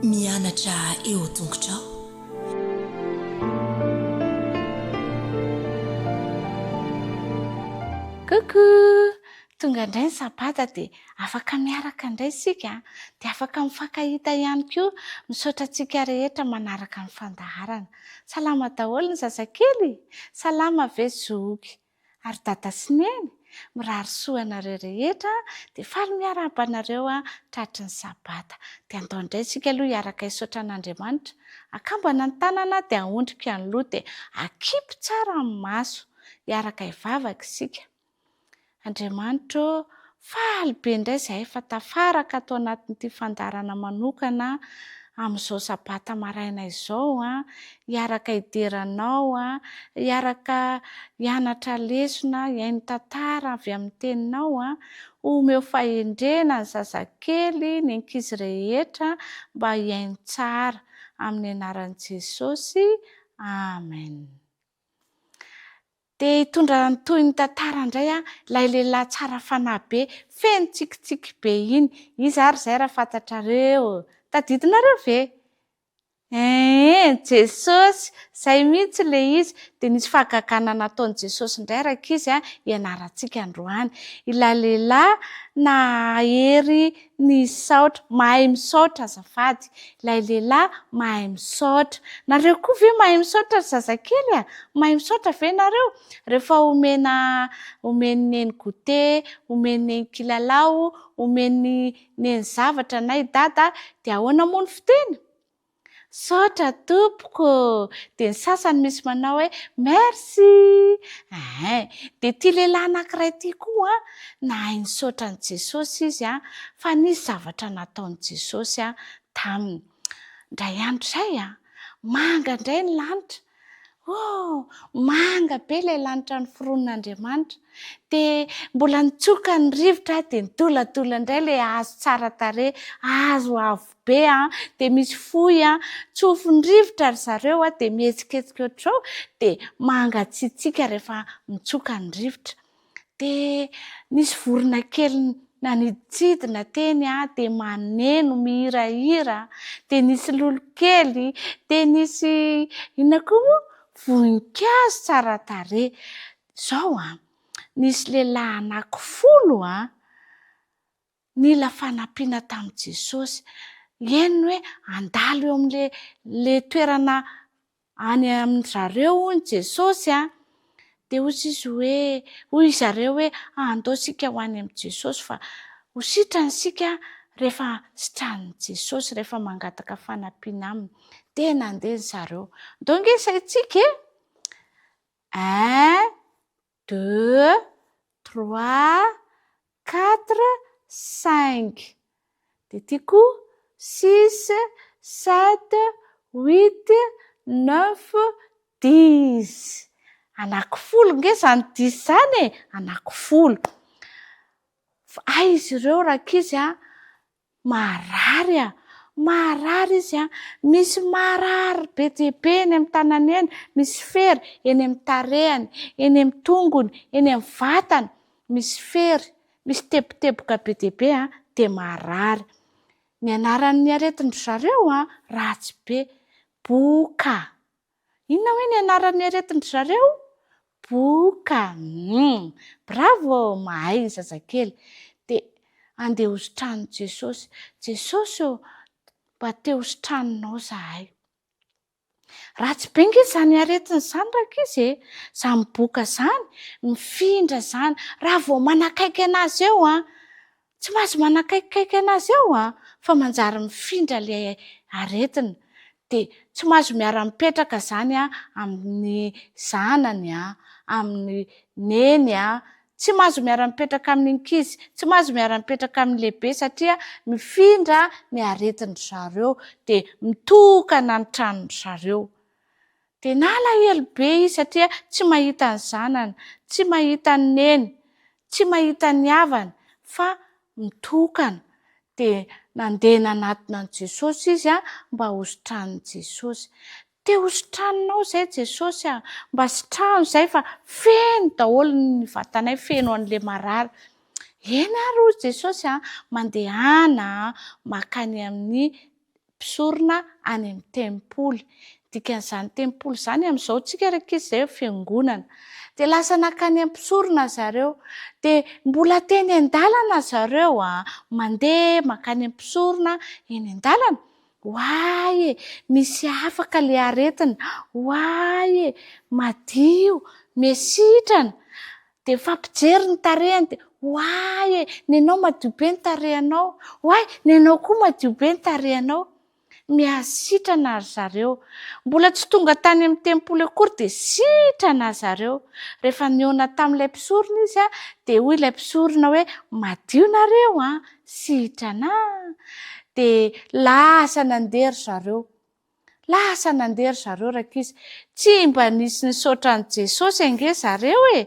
mianatra eo tongotrao. Coucou! Tonga indray ny sabata dia afaka miaraka indray isika, dia afaka mifankahita ihany koa, misaotra antsika rehetra manaraka ny fandaharana. Salama daholo ny zazakely, salama ve zoky? Ary dada sy neny, mirary soa anareo rehetra, dia faly miaraba anareo tratry ny sabata. Dia andao indray isika aloha hiaraka hisaotra an'Andriamanitra. Akambana ny tanana dia ahondrika ny loha dia akipy tsara ny maso. Hiaraka hivavaka isika. Andriamanitra, faly be indray izay efa tafaraka atao anatin'ity fandaharana manokana amin'izao sabata maraina izao, hiaraka hideranao, hiaraka hianatra lesona, hiaino tantara avy amin'ny teninao, omeo fahendrena ny zazakely, ny ankizy rehetra mba hiaino tsara amin'ny anaran'i Jesosy. Amen. Dia hitondra ny toy ny tantara indray ilay lehilahy tsara fanahy be, feno tsikitsiky be iny. Izy ary izay raha fantatrareo. Tadidinareo ve? Jesosy, izay mihitsy ilay izy. Dia nisy fahagagana nataon'i Jesosy indray raika izy hianarantsika androany. Ilay lehilahy nahery nisaotra, mahay misaotra azafady. Ilay lehilahy mahay misaotra. Nareo koa ve mahay misaotra zazakely? Mahay misaotra ve nareo? Rehefa omeny neny gote, omeny neny kilalao, omeny neny zavatra na i dada, dia ahoana moa ny fiteny? Saotra tompoko. Dia ny sasany misy manao hoe merci. Dia ity lehilahy anankiray ity koa nahay nisaotra an'i Jesosy izy, fa nisy zavatra nataon'i Jesosy taminy. Indray andro izay manga indray ny lanitra. Manga be ilay lanitra noforon'Andriamanitra. Dia mbola nitsoka ny rivotra dia nidoladola indray ilay hazo tsara tarehy, hazo avo be, dia misy fohy tsofin'ny rivotra ry zareo dia mihetsiketsika ohatr'izao dia mangatsiatsiaka rehefa mitsoka ny rivotra. Dia nisy vorona kely naniditsidina teny dia maneno mihirahira, dia nisy lolokely, dia nisy inona koa moa? Voninkazo tsara tarehy. Izao nisy lehilahy anankifolo nila fanampiana tamin'i Jesosy. Henony hoe handalo eo amin'ilay toerana any amin'ny zareo hoy Jesosy. Dia hoy zareo hoe andao isika ho any amin'i Jesosy fa ho sitrany isika rehefa sitranin'i Jesosy, rehefa mangataka fanampiana aminy. Dia nandeha zareo. Andao nge saintsika 1, 2, 3, 4, 5. Dia ity koa 6, 7, 8, 9, 10. Anankifolo nge izany 10 izany anankifolo. Izy ireo rakizy marary marary izy misy marary be dia be eny amin'ny tanany eny, misy fery eny amin'ny tarehany, eny amin'ny tongony, eny amin'ny vatany, misy fery, misy teboteboka be dia be dia marary. Ny anaran'ny aretin-dry zareo ratsy be, boka. Inona hoe ny anaran'ny aretin-dry zareo? Boka. Bravo, mahay ny zazakely. Dia andeha hositran'i Jesosy. Jesosy mba te hositranonao zahay. Ratsy be nge izany aretin' izany rakizy izany boka izany, mifindra izany. Raha vao manakaiky anazy eo tsy mahazo manakaikikaiky anazy eo fa manjary mifindra ilay aretina. Dia tsy mahazo miara-mipetraka izany amin'ny zanany, amin'ny neny, tsy mahazo miara-mipetraka amin'ny ankizy, tsy mahazo miara-mipetraka amin'ny lehibe satria mifindra ny aretin-dry zareo dia mitokana ny tranon'ny zareo. Dia nalahelo be izy satria tsy mahita ny zanany, tsy mahita ny neny, tsy mahita ny havany fa mitokana. Dia nandeha nanatona an'i Jesosy izy mba hositranin'i Jesosy. Te hositranonao izay Jesosy mba sitrano izay fa feno daholo ny vatanay, feno an'ilay marary. Eny ary hoy Jesosy mandehana makany amin'ny mpisorona any amin'ny tempoly. Dikan'izany tempoly izany amin'izao tsika raika izy izay fiangonana. Dia lasa nakany am-pisorona zareo. Dia mbola teny an-dalana zareo mandeha makany am-pisorona eny an-dalana. Hoay e, misy afaka ilay aretina. Hoay e, madio, mesitrana. Dia fampijery ny tarehany dia hoay e, ny anao madio be ny tarehanao. Hoay, ny anao koa madio be ny tarehanao. Miasitrana ry zareo. Mbola tsy tonga tany amin'ny tempoly akory dia sitrana zareo. Rehefa nihaona tamin'ilay mpisorona izy dia hoy ilay mpisorona hoe madio nareo sitrana. Dia lasa nandeha ry zareo. Lasa nandeha ry zareo raika izy. Tsy mba nisy nisaotran'i Jesosy ange zareo e.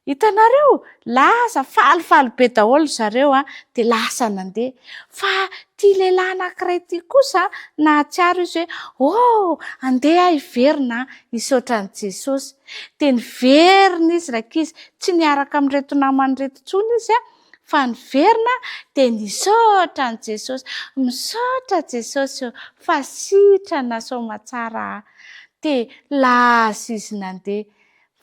Hitanareo, lasa falifaly be daholo zareo dia lasa nandeha. Fa ity lehilahy anankiray ity kosa nahatsiaro izy hoe andeha hiverina hisaotran'i Jesosy. Dia niverina izy raika izy. Tsy niaraka amin'ireto namany reto intsony izy fa niverina dia nisaotra an'i Jesosy. Misaotra Jesosy fa sitrana soamatsara. Dia lasa izy nandeha.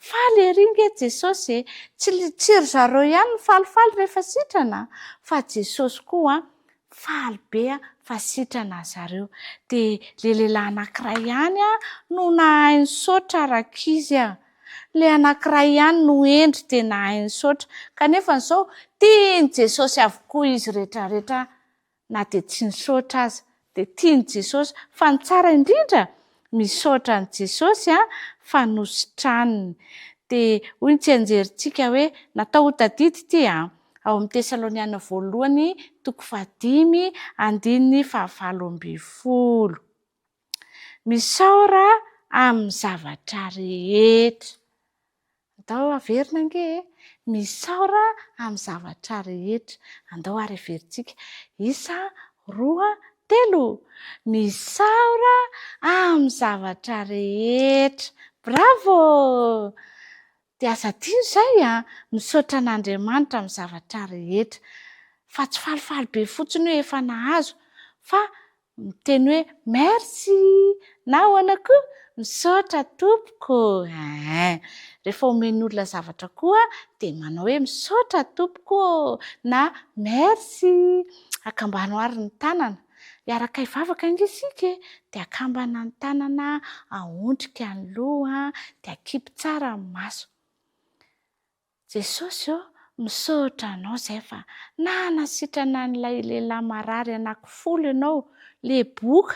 Faly ery nge Jesosy e. Tsy ry zareo ihany ny falifaly rehefa sitrana, fa Jesosy koa faly be fa sitrana zareo. Dia ilay lehilahy anankiray ihany no nahay nisaotra raika izy Ilay anankiray ihany no endry dia nahay nisaotra. Kanefa izao tiany Jesosy avokoa izy rehetrarehetra na dia tsy nisaotra aza. Dia tiany Jesosy fa ny tsara indrindra misaotra an'i Jesosy fa nositrany. Dia hoy ny tsianjerintsika hoe natao ho tadidy ity ao amin'ny Tesaloniana voalohany 5:5-20. Misaora amin'ny zavatra rehetra. Andao averina ange e. Misaora amin'ny zavatra rehetra. Andao ary averintsika. 1, 2, 3. Misaora amin'ny zavatra rehetra. Bravo! Dia aza adino izay misaotra an'Andriamanitra amin'ny zavatra rehetra. Fa tsy falifaly be fotsiny hoe efa nahazo, fa miteny hoe merci. Na ahoana koa? Misaotra tompoko. Rehefa omeny olona zavatra koa dia manao hoe misaotra tompoko na merci. Akambana ary ny tanana. Hiaraka hivavaka ange isika dia akambana ny tanana, ahondrika ny loha, dia akipy tsara ny maso. Jesosy misaotra anao izay fa nasitrana an'ilay lehilahy marary anankifolo ianao, leboka.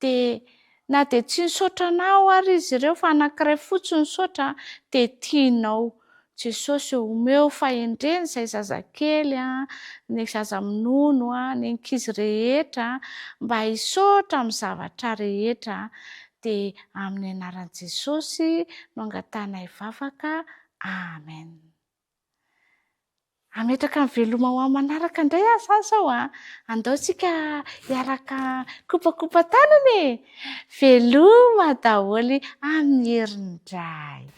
Dia na dia tsy nisaotra anao ary izy ireo fa anankiray fotsiny nisaotra dia tianao. Jesosy omeo fahendrena izay zazakely, ny zaza minono, ny ankizy rehetra mba hisaotra amin'ny zavatra rehetra. Dia amin'ny anaran'i Jesosy no angatana hivavaka. Amen. Ametraka ny veloma ho amin'ny manaraka indray izao andao tsika hiaraka kopakopa tanana e. Veloma daholo amin'ny herin'indray.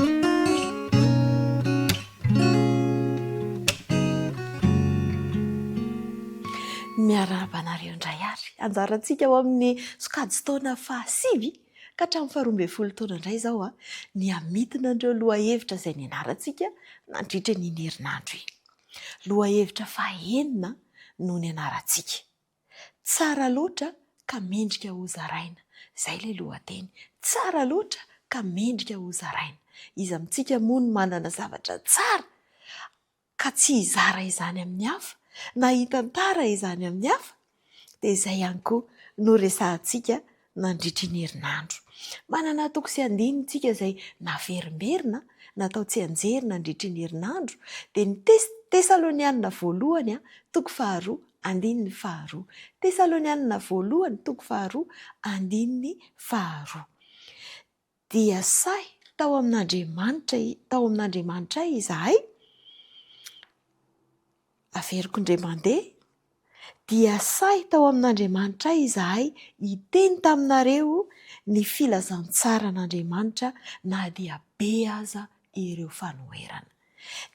Miarabanareo indray ary. Anjarantsika ao amin'ny sokajy taona 5 ka hatramin'ny 12 taona indray izao ny amitina andreo lohahevitra izay nianarantsika nandritra ny herinandro. Lohahevitra 9 no ny anarantsika. Tsara loatra ka mendrika ho zaraina. Izay ilay lohateny. Tsara loatra ka mendrika ho zaraina. Izy amintsika moa no manana zavatra tsara ka tsy hizara izany amin'ny hafa na hitantara izany amin'ny hafa dia izay ihany koa no resahantsika nandritra ny herinandro. Manana toko sy andinintsika izay naverimberina natao tsy anjery nandritra ny herinandro dia ny Tesalonianina voalohany toko 2 andininy 2. Tesalonianina voalohany toko 2 andininy 2. Dia say tao amin'Andriamanitra izahay. Averiko indray mandeha. Dia say tao amin'Andriamanitra izahay hiteny taminareo ny filazantsara n'Andriamanitra na dia be aza ireo fanoherana.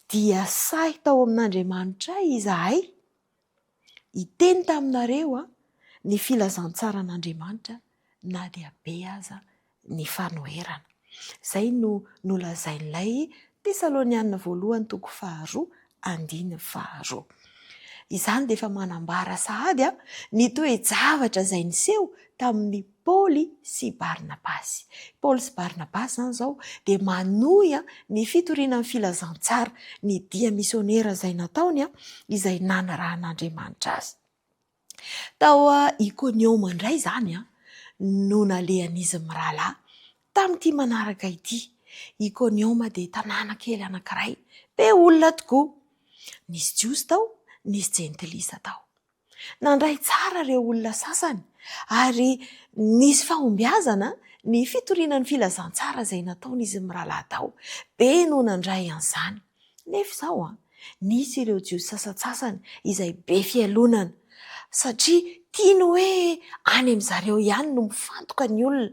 Dia say tao amin'Andriamanitra izahay hiteny taminareo ny filazantsara an'Andriamanitra na dia be aza ny fanoherana. Izay no nolazain'ilay Tesalonianina voalohany 2:2. Izany dia efa manambara sahady ny toe-javatra izay niseho tamin'ny Paoly sy Barnabasy. Paoly sy Barnabasy zany izao dia manohy ny fitorianan'ny filazantsara, ny dia misionera izay nataony izay nanarahan'Andriamanitra azy. Tao Ikonioma indray izany no nalehan'izy mirahalahy tamin'ity manaraka ity. Ikonioma dia tanàna kely anankiray be olona tokoa. Nisy jiosy tao, nisy jentilisa tao. Nandray tsara ireo olona sasany ary nisy fahombiazana ny fitorianan'ny filazantsara izay nataon'izy mirahalahy tao. Be no nandray an'izany. Nefa izao nisy ireo jiosy sasatsasany izay be fialonana satria tiany hoe any amin'izareo ihany no mifantoka ny olona.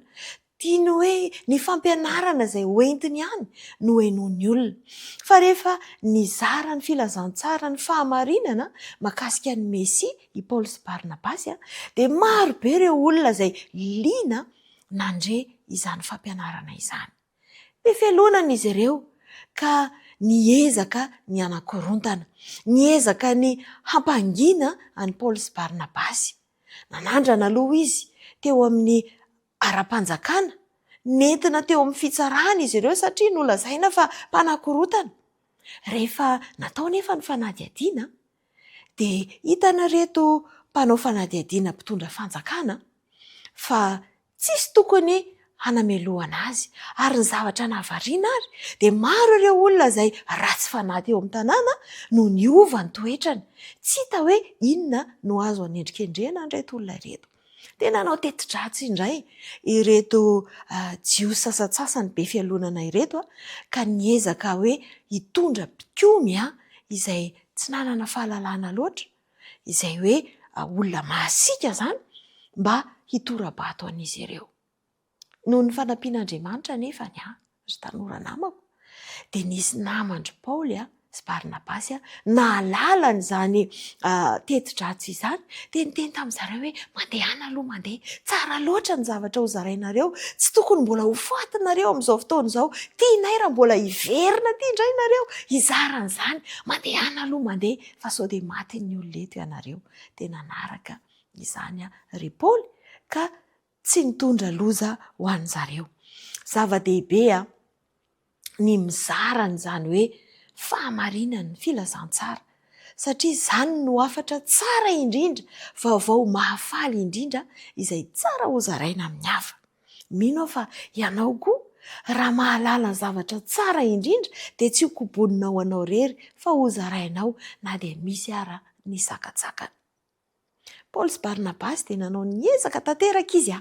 Tiany hoe ny fampianarana izay hoentiny ihany no henoan'ny olona. Fa rehefa nizara ny filazantsara ny fahamarinana mahakasika ny Mesia, i Paoly sy Barnabasy dia maro be ireo olona izay liana nandre izany fampianarana izany. Be fialonana izy ireo ka niezaka ny anakorontana, niezaka ny hampangina any Paoly sy Barnabasy. Nanandrana aloha izy teo amin'ny ara-panjakana, nentina teo amin'ny fitsarana izy ireo satria nolazaina fa mpanakorotana. Rehefa natao nefa ny fanadihadiana dia hitana reto mpanao fanadihadiana mpitondra fanjakana fa tsisy tokony hanamelohana azy ary ny zavatra nahavariana ary dia maro ireo olona izay ratsy fanahy eo amin'ny tanàna no niova ny toetrany. Tsy hita hoe inona no azo anendrikendrena an'ireto olona ireto. Dia nanao teti-dratsy indray ireto jiosy sasatsasany be fialonana ireto ka niezaka hoe hitondra mpikomy izay tsy nanana fahalalana loatra, izay hoe olona mahasiaka zany mba hitora-bato an'izy ireo. Noho ny fanampian'Andriamanitra nefa ry tanora namako dia nisy namandry Paoly sy Barnabasy nahalala n'izany teti-dratsy izany dia niteny tamin'izareo hoe mandehana aloha mandeha, tsara loatra ny zavatra hozarainareo, tsy tokony mbola ho fatinareo amin'izao fotoana izao, tianay raha mbola hiverina ty indray nareo hizaran'izany, mandehana aloha mandeha fa sao dia maty ny olona eto ianareo. Dia nanaraka izany ry Paoly ka tsy nitondra loza ho an'zareo. Zava-dehibe ny mizara n'izany hoe fahamarinan'ny filazantsara satria izany no afatra tsara indrindra, vaovao mahafaly indrindra izay tsara hozaraina amin'ny hafa. Mino aho fa ianao koa raha mahalala ny zavatra tsara indrindra dia tsy ho koboninao anao rery fa hozarainao na dia misy ara ny sakatsakana. Paoly sy Barnabasy dia nanao niezaka tanteraka izy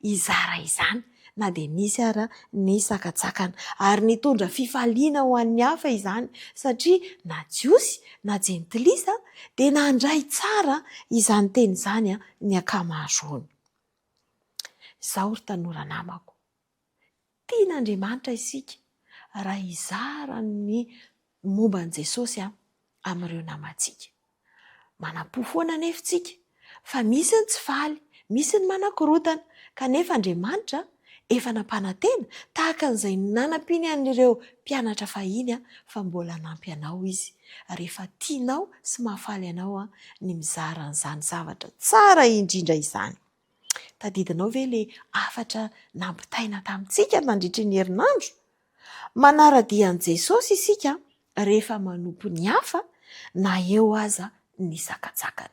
izara izany na dia nisy ara ny sakatsakana ary nitondra fifaliana ho an'ny hafa izany satria na jiosy na jentilisa dia nandray tsara izany teny izany ny ankamaroany. Izaho ry tanora namako, tian'Andriamanitra isika raha izara ny momba an'i Jesosy amin'ireo namantsika. Manam-po foana nefa tsika fa misy ny tsy faly, misy ny manakorotana kanefa Andriamanitra efa nampanantena tahaka an'izay nanampiany an'ireo mpianatra fahiny fa mbola nampy anao izy rehefa tianao sy mahafaly anao ny mizara an'izany zavatra tsara indrindra izany. Tadidinao ve le afatra nampitaina tamintsika nandritry ny herinandro? Manara-dia an'i Jesosy isika rehefa manompo ny hafa na eo aza ny sakatsakana.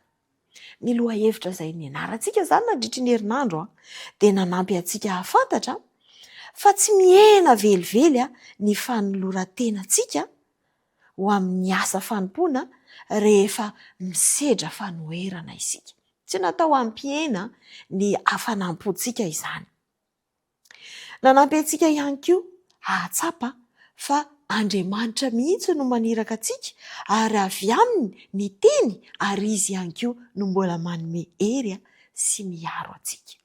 Ny loha-hevitra izay nianarantsika izany nandritry ny herinandro dia nanampy antsika hafantatra fa tsy mihena velively ny fanoloran-tenantsika ho amin'ny asa fanompoana rehefa misedra fanoherana isika. Tsy natao hampihena ny hafanampontsika izany. Nanampy antsika ihany koa hahatsapa fa Andriamanitra mihitsy no maniraka antsika ary avy aminy ny teny ary izy ihany koa no mbola manome hery sy miaro antsika.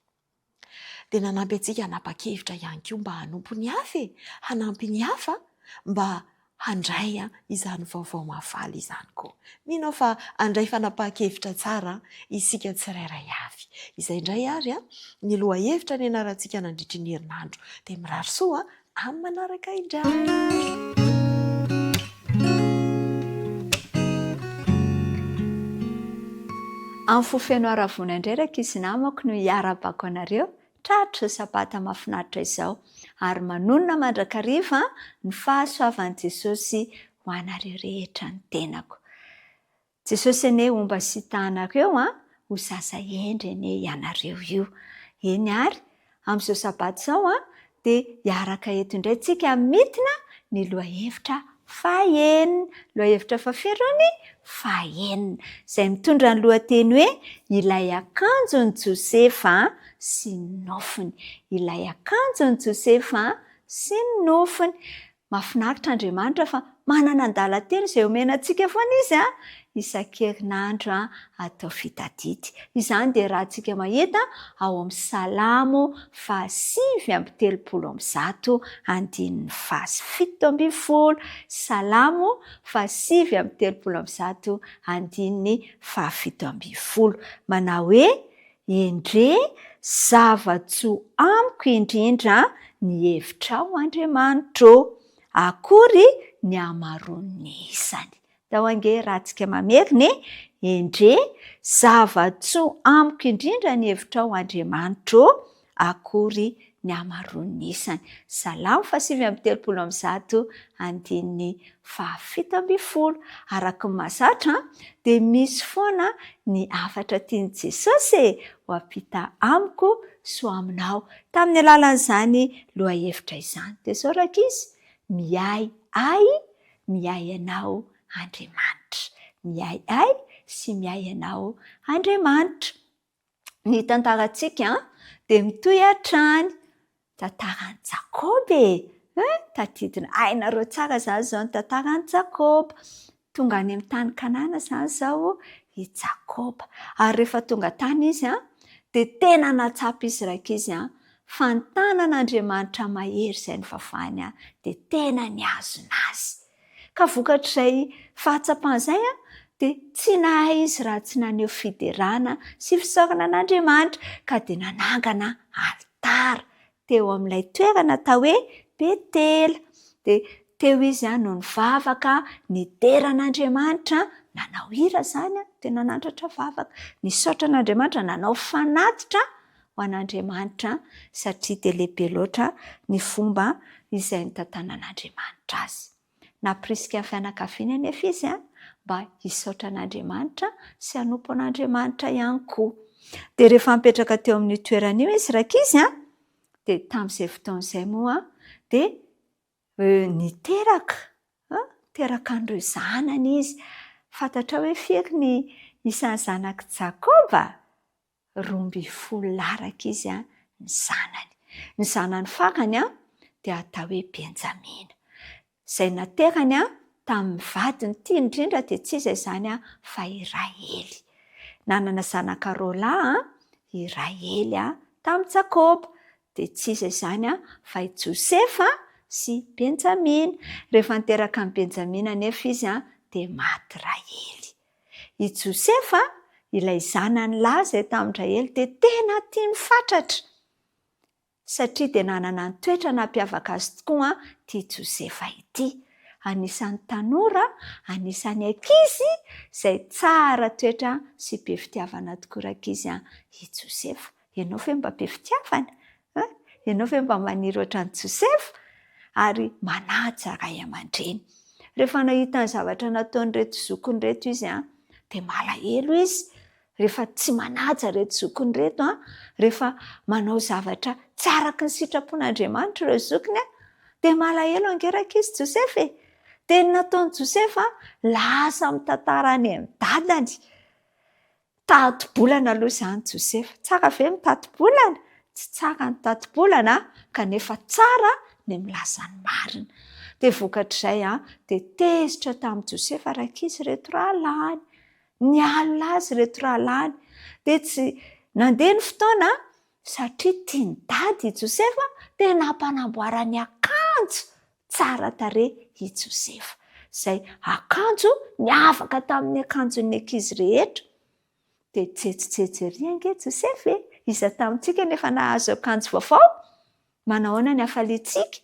Dia nanampy antsika hanapa-kevitra ihany koa mba hanompo ny hafa, hanampy ny hafa mba handray izany vaovao mahafaly izany koa. Mino aho fa handray fanapa-kevitra tsara isika tsirairay avy. Izay indray ary ny lohahevitra ny anarantsika nandritry ny herinandro dia mirary soa amin'ny manaraka indray. Amin'ny fofeno aravona indray raky izy namako no hiara-bako anareo tratra sabata mahafinaritra izao ary manonona mandrakariva ny fahasoavan'i Jesosy ho anareo rehetra ny tenako. Jesosy ane omba sitanareo ho sasa endry ane ianareo io. Eny ary amin'izao sabata izao dia hiaraka eto indray tsika mitina ny lohahevitra fahaenina, lohahevitra fahafiry fahaenina, izay mitondra ny lohateny hoe ilay akanjon'i Josefa sy ny nofiny. Ilay akanjon'i Josefa sy ny nofiny. Mahafinaritra Andriamanitra fa manana andalan-teny izay omena antsika foana izy isan-kerinandro atao fitadidy. Izany dia raha antsika mahita ao amin'ny Salamo 5:1-7, Salamo 5:1-7. Manao hoe endre zava-tsoa amiko indrindra ny hevitrao Andriamanitro, akory ny hamaroan'ny isany. Tao ange raha antsika mamerina endre zava-tsoa amiko indrindra ny hevitrao Andriamanitro, akory ny hamaroan'ny isany. Salamo 5:1-7. Araka ny mahazatra dia misy foana ny afatra tiany Jesosy ho ampita amiko sy ho aminao tamin'ny alalan'izany lohahevitra izany. Dia sao rakizy miay ianao Andriamanitra. Miay sy miay ianao Andriamanitra. Ny tantarantsika dia mitohy hatrany tantaran'i Jakoba. Tadidina hainareo tsara izany izao ny tantaran'i Jakoba. Tonga any amin'ny tany Kanana izany izao i Jakoba. Ary rehefa tonga tany izy dia tena natsapa izy rakizy fa ny tanan'Andriamanitra mahery izay nivavahany dia tena niazona azy. Ka vokatr'izay fahatsapana izay dia tsy nahay izy raha tsy naneho fiderana sy fisaorana an'Andriamanitra ka dia nanangana alitara teo amin'ilay toerana atao hoe Betela. Dia teo izy no nivavaka nideran'Andriamanitra, nanao hira izany dia nanandratra vavaka. Nisaotra an'Andriamanitra, nanao fanatitra ho an'Andriamanitra satria dia lehibe loatra ny fomba izay nitantanan'Andriamanitra azy. Naporisika ny fianakaviana anefa izy mba hisaotra an'Andriamanitra sy hanompo an'Andriamanitra ihany koa. Dia rehefa mipetraka teo amin'ny toerana io izy rakizy dia tamin'izay fotoan'izay moa dia teraka an'ireo zanany izy. Fantatra hoe firy ny isan'ny zanak'i Jakoba? 12 laraka izy ny zanany. Ny zanany farany dia atao hoe Benjamina. Izay naterany tamin'ny vadiny tia indrindra dia tsy iza izany fa i Raely. Nanana zanaka roalahy i Raely tamin'i Jakoba dia tsy iza izany fa i Josefa sy Benjamina. Rehefa niteraka ny Benjamina nefa izy dia maty Raely. I Josefa ilay zanany lahy izay tamin'ny Raely dia tena tia mifatratra satria dia nanana ny toetra nampiavaka azy tokoa ity Josefa ity. Anisan'ny tanora, anisan'ny ankizy izay tsara toetra sy be fitiavana tokoa rakizy i Josefa. Ianao ve mba be fitiavana? Ianao ve mba maniry ohatran'i Josefa? Ary manaja ray aman-dreny. Rehefa nahita ny zavatra nataon'ireto zokiny izy dia malahelo izy. Rehefa tsy manaja reto zokiny reto, rehefa manao zavatra tsy araka ny sitrapon'Andriamanitra ireo zokiny dia malahelo angeraka izy Josefa. Dia nataon'i Josefa lasa mitantara any amin'ny dadany. Tato-bolana aloha izany Josefa. Tsara ve mitato-bolana? Tsy tsara ny tato-bolana kanefa tsara ny milaza ny marina. Dia vokatr'izay dia tezitra tamin'i Josefa rakizy reto rahalany. Nialina azy reto rahalany. Dia tsy nandeha ny fotoana satria tia ny dady i Josefa dia nampanamboarany akanjo tsara tarehy i Josefa. Izay akanjo niavaka tamin'ny akanjon'ny ankizy rehetra. dia tsetsytsetsy ange Josefy iza tamintsika nefa nahazo akanjo vaovao manao ahoana ny hafaliantsika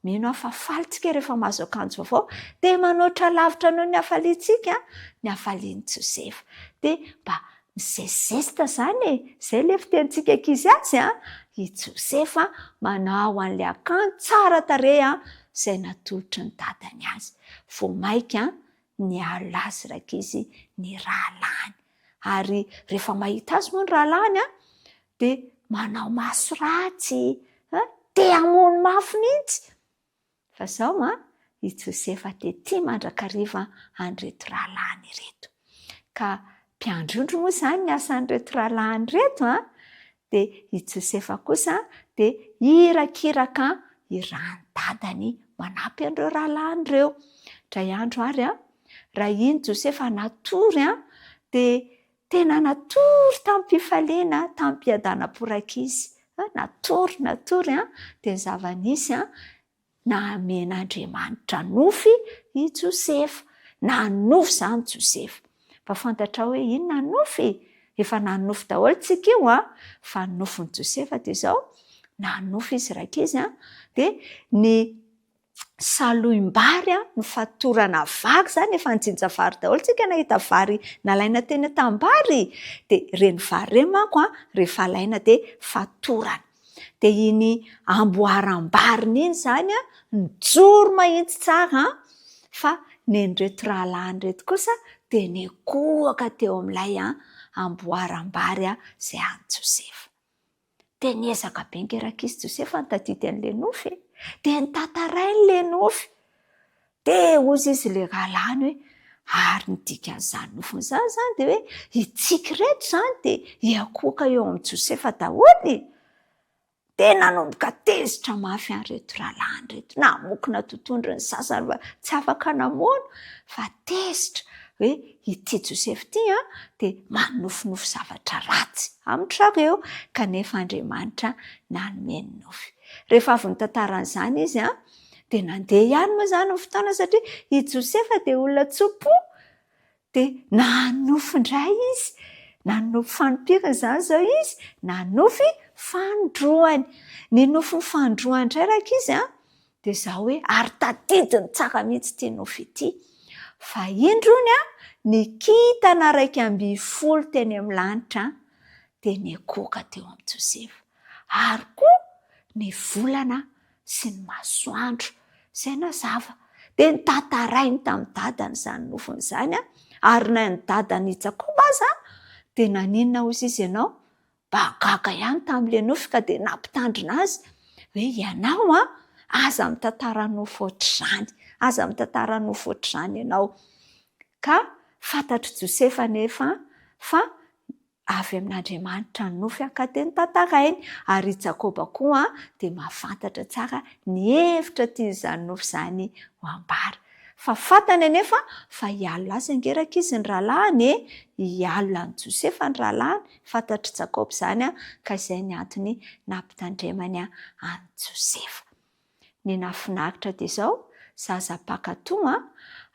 mino aho fa falitsika rehefa mahazo akanjo vaovao dia manoatra lavitra noho ny hafaliantsika ny hafalian'i Josefa dia mba mizezizesta izany izay le fitentsika ankizy azy i Josefa manao an'ilay akanjo tsara tarehy izay natolotry ny dadany azy vao maika ny alina azy rakizy ny rahalany ary rehefa mahita azy moa ny rahalany dia manao maso ratsy dia hamono mafy mihitsy fa izao i Josefa dia tia mandrakariva an'ireto rahalany ireto ka mpiandrondro moa izany ny asan'ireto rahalany ireto dia i Josefa kosa dia irakiraka irany dadany manampy an'ireo rahalany ireo dray andro ary raha iny Josefa natory dia tena natory tamin'ny mpifaliana tamin'ny mpiadana-porakizy natory dia ny zava-nisy namen'Andriamanitra nofy i Josefa nanofy izany Josefa fa fantatra hoe inona nofy efa nanofy daholo tsika io fa nofin'i Josefa dia izao nanofy izy rakizy dia ny saloim-bary ny fatorana vary izany efa nijinja vary daholo tsika nahita vary nalaina teny tam-bary dia reny vary reny manko rehefa alaina dia fatorana dia iny amboaram-bariny iny izany nijoro mahitsy tsara fa nen'ireto rahalany reto kosa dia nikohaka teo amin'ilay amboaram-bary izay any Josefa dia niezaka be nkerakizy Josefa nitadidy an'ilay nofy dia nitantarainy ilay nofy dia ozy izy ilay rahalany hoe ary nidika an'izany nofiny izany dia hoe itsika reto izany dia hiakohaka eo amin'ny Josefa daholo dia nanomboka tezitra mafy an'ireto rahalany reto namokona totondro ny sasany tsy afaka namono fa tezitra hoe ity Josefa ity dia manofinofy zavatra ratsy amin'izareo kanefa Andriamanitra nanome ny nofy rehefa avy nitantara an'izany izy dia nandeha ihany moa izany ny fotoana satria i Josefa dia olona tsopo dia nanofy indray izy nanofy fanompirana izany izao izy nanofy fandroany ny nofy fandroany indray rakizy dia izao hoe ary tadidiny tsara mihitsy ity nofy ity fa indrony ny kintana 120 teny amin'ny lanitra dia nikohaka teo amin'ny Josefa ary koa ny volana sy ny masoandro izay nazava dia nitantarainy tamin'ny dadany izany nofiny izany ary na ny dadany Jakoba aza dia naninona hozy izy ianao mba gaga ihany tamin'ilay nofy ka dia nampitandrina azy hoe ianao aza mitantara nofy ohatr'izany aza mitantara nofy ohatr'izany ianao ka fantatry Josefa nefa fa avy amin'Andriamanitra ny nofy ka dia nitantarainy ary Jakoba koa dia mahafantatra tsara ny hevitra tian'izany nofy izany ho ambara fa fantany anefa fa hialina azy angeraka izy ny rahalany hialina ny Josefa ny rahalany fantatry Jakoba izany ka izay ny antony nampitandremany any Josefa ny nafinaritra dia izao zaza mpakatoa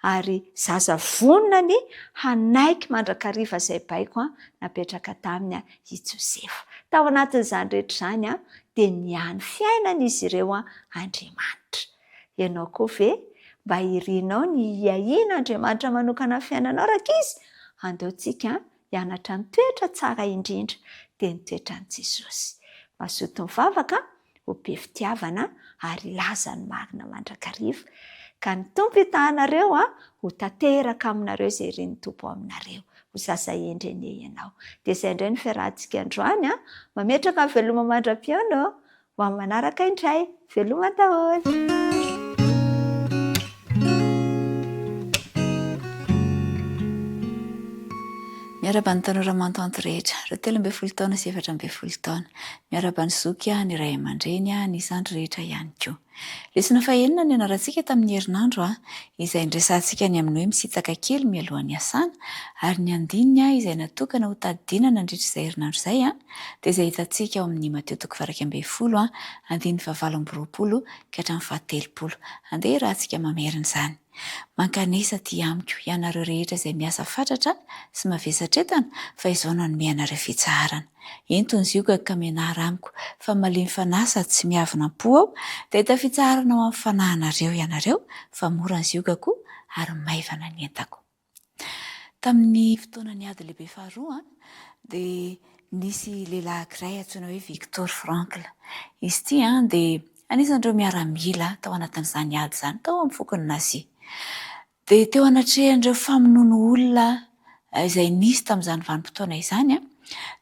ary zaza vonona ny hanaiky mandrakariva izay baiko napetraka taminy i Josefa tao anatin'izany rehetra izany dia niany fiainana izy ireo Andriamanitra ianao koa ve mba irinao ny hiahiana Andriamanitra manokana fiainanao rakizy andeontsika hianatra ny toetra tsara indrindra dia ny toetran'i Jesosy mazoto mivavaka ho be fitiavana ary laza ny marina mandrakariva ka ny tompo hitahanareo ho tanteraka aminareo izay ireny tompo aminareo ho zaza endreny ianao dia izay indray ny fiarahantsika androany mametraka amin'ny veloma mandram-piaino ho amin'ny manaraka indray veloma daholo. Miaraba ny tanora mantanto rehetra, ireo 13 taona sy 14 taona. Miaraba ny zoky ny ray aman-dreny ny zandry rehetra ihany koa. Lesona fahenina ny anarantsika tamin'ny herinandro izay ndresantsika ny amin'ny hoe misitaka kely mialohan'ny asana ary ny andininy izay natokana ho tadidinana nandritra izay herinandro izay dia izay hitantsika ao amin'ny Mateo 20 andiny 7 ka hatramin'ny 70. Andeha rahantsika mamerina izany. Mankanesa ty amiko ianareo rehetra izay miasa fatratra sy mavesatretana fa izao nanome anareo fitsarana. Entony zioka ka menara amiko fa malemy fanahy sady tsy miavina po aho dia hita fitsarana ao amin'ny fanahinareo ianareo fa mora ny zioka koa ary maivana ny entako. Tamin'ny fotoanany ady lehibe faharoa dia nisy lehilahy ankiray antsoina hoe Victor Frankl. Izy ity dia anisan'ireo miaramila tao anatin'izany ady izany tao amin'ny fokony Nazia. Dia teo anatrehan'ireo famonoana olona izay nisy tamin'izany vanim-potoana izany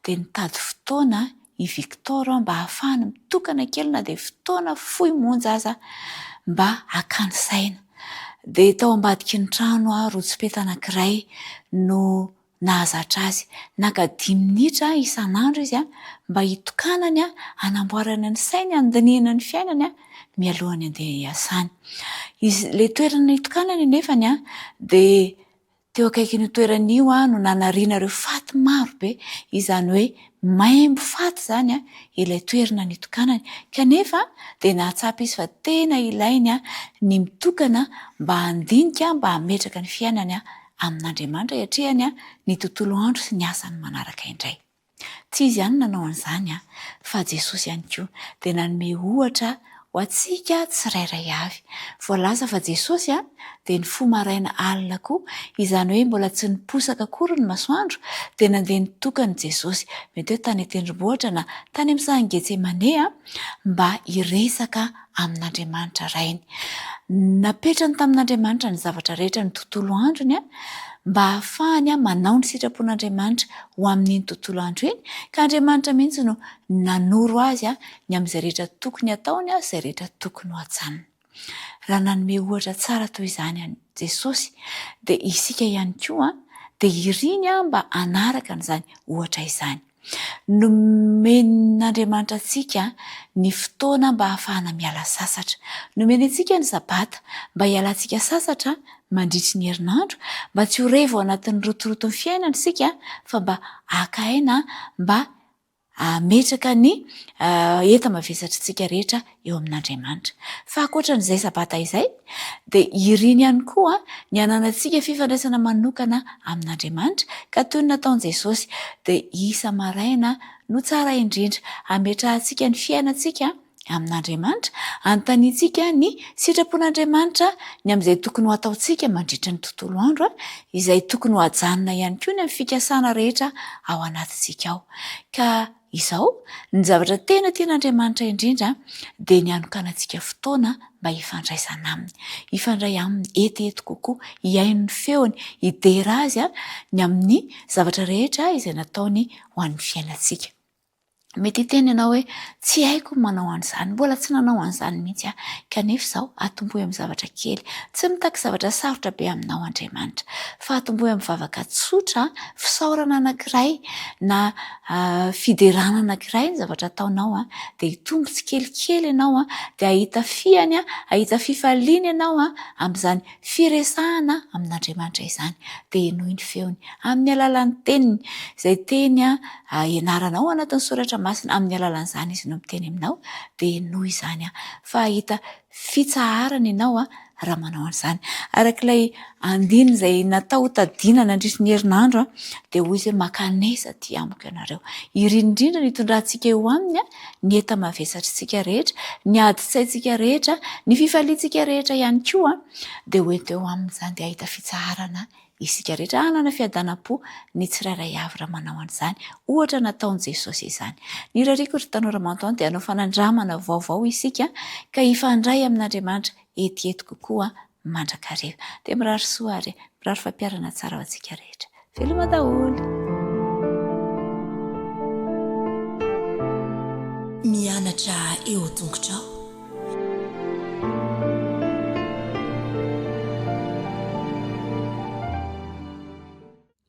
dia nitady fotoana i Victor mba ahafahany mitokana kely na dia fotoana fohy monja aza mba hakany saina. Dia tao ambadiky ny trano rotsopeta anankiray no nahazatra azy. Naka 10 minitra isan'andro izy mba hitokanany hanamboarana ny sainy, handinihana ny fiainany mialohan'ny andeha hiasany. Ilay toerana hitokanany nefany dia teo akaikin'io toerana io no nanariana ireo faty maro be, izany hoe maimbo faty izany ilay toerana nitokanany. Kanefa dia nahatsapa izy fa tena ilainy ny mitokana mba handinika, mba hametraka ny fiainany amin'Andriamanitra hatrehany ny tontolo andro sy ny asany manaraka indray. Tsy izy ihany nanao an'izany fa Jesosy ihany koa dia nanome ohatra ho antsika tsirairay avy. Voalaza fa Jesosy dia ny fo maraina alina koa, izany hoe mbola tsy niposaka akory ny masoandro dia nandeha nitokana Jesosy, mety hoe tany an-tendrombohitra na tany amin'ny sahan'i Getsemane mba hiresaka amin'Andriamanitra rainy. Napetrany tamin'Andriamanitra ny zavatra rehetra ny tontolo androny mba ahafahany manao ny sitrapon'Andriamanitra ho amin'iny tontolo andro iny, ka Andriamanitra mihitsy no nanoro azy ny amin'izay rehetra tokony ataony izay rehetra tokony ho ajanony. Raha nanome ohatra tsara toy izany Jesosy dia isika ihany koa dia iriny mba hanaraka an'izany ohatra izany. Nomen'Andriamanitra antsika ny fotoana mba ahafahana miala sasatra. Nomeny antsika ny sabata mba hialantsika sasatra mandritry ny herinandro, mba tsy ho revo ao anatin'ny rotoroton'ny fiainana isika fa mba haka aina mba hametraka ny enta-mavesatrintsika rehetra eo amin'Andriamanitra. Fa ankoatran'izay sabata izay dia iriny ihany koa ny hananantsika fifandraisana manokana amin'Andriamanitra ka toy ny nataon'i Jesosy dia isa maraina no tsara indrindra hametrahantsika ny fiainantsika amin'Andriamanitra, anontaniantsika ny sitrapon'Andriamanitra ny amin'izay tokony ho ataontsika mandritra ny tontolo andro izay tokony ho hajanona ihany koa ny amin'ny fikasana rehetra ao anatintsika ao. Ka izao ny zavatra tena tian'Andriamanitra indrindra dia ny hanokanantsika fotoana mba hifandraisana aminy, hifandray aminy etiety kokoa, hiaino ny feony, hidera azy ny amin'ny zavatra rehetra izay nataony ho an'ny fiainantsika. Mety hiteny ianao hoe tsy haiko manao an'izany, mbola tsy nanao an'izany mihitsy kanefa izao atombohy amin'ny zavatra kely, tsy mitaky zavatra sarotra be aminao Andriamanitra, fa atombohy amin'ny vavaka tsotra, fisaorana anankiray na fiderana anankiray ny zavatra ataonao dia hitombo tsikelikely ianao dia ahita fiany, ahita fifaliana ianao amin'izany firesahana amin'Andriamanitra izany dia henohy ny feony amin'ny alalan'ny teniny izay teny ianaranao anatin'ny soratra masina, amin'ny alalan'izany izy no miteny aminao dia henohy izany fa ahita fitsaharana ianao raha manao an'izany. Arak'ilay andiny izay natao tadiana nandritry ny herinandro dia hoy izy hoe mankanesa ty amiko ianareo. Iriny indrindra ny itondrantsika eo aminy ny enta-mavesatrintsika rehetra, ny adi-tsaintsika rehetra, ny fifaliantsika rehetra ihany koa dia hoento eo amin'izany dia ahita fitsaharana isika rehetra, hanana fiadanam-po ny tsirairay avy raha manao an'izany ohatra nataon'i Jesosy izany. Ny rariko ry tanora manontany dia hanao fanandramana vaovao isika ka hifandray amin'Andriamanitra etiety kokoa mandrakariva. Dia mirary soa ary mirary fampiarana tsara ho antsika rehetra. Veloma daholo. Mianatra eo an-tongotrao